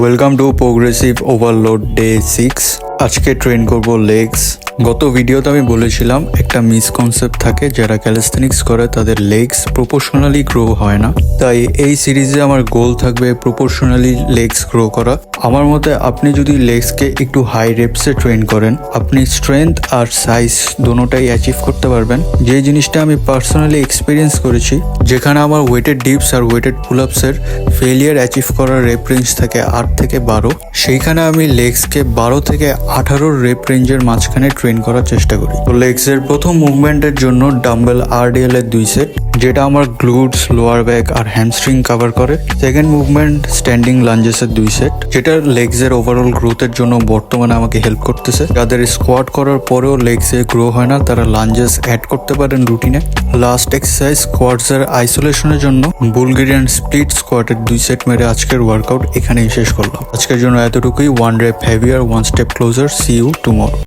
Welcome to progressive overload day 6। আজকে train করব legs. গত ভিডিওতে আমি বলেছিলাম একটা মিসকনসেপ্ট থাকে, যারা ক্যালিস্থেনিক্স করে তাদের লেগস প্রপোর্শনালি গ্রো হয় না। তাই এই সিরিজে আমার গোল থাকবে প্রপোর্শনালি লেগস গ্রো করা। আমার মতে আপনি যদি লেগসকে একটু হাই রেপসে ট্রেন করেন, আপনি স্ট্রেংথ আর সাইজ দোনোটাই অ্যাচিভ করতে পারবেন। যে জিনিসটা আমি পার্সোনালি এক্সপিরিয়েন্স করেছি, যেখানে আমার ওয়েটেড ডিপস আর ওয়েটেড পুল আপসের ফেলিয়ার অ্যাচিভ করার রেপ রেঞ্জ থাকে 8 থেকে 12, সেইখানে আমি লেগসকে 12 থেকে 18 রেপ রেঞ্জের মাঝখানে ট্রেন করার চেষ্টা করি। তো লেগসের প্রথম মুভমেন্টের জন্য ডাম্বেল RDL এর 2 সেট, যেটা আমার গ্লুটস, লোয়ার ব্যাক আর হ্যামস্ট্রিং কভার করে। সেকেন্ড মুভমেন্ট স্ট্যান্ডিং লাঞ্জেসের 2 সেট, যেটা লেগসের ওভারঅল গ্রোথের জন্য বর্তমানে আমাকে হেল্প করতেছে। যাদের স্কোয়াট করার পরেও লেগসে গ্রো হয় না, তারা লাঞ্জেস অ্যাড করতে পারেন রুটিনে। লাস্ট এক্সারসাইজ স্কোয়াটসের আইসোলেশনের জন্য বুলগেরিয়ান স্প্লিট স্কোয়াটের 2 সেট মেরে আজকের ওয়ার্কআউট এখানেই শেষ করলাম। আজকের জন্য এতটুকুই। 1 rep heavier, 1 step closer. See you tomorrow.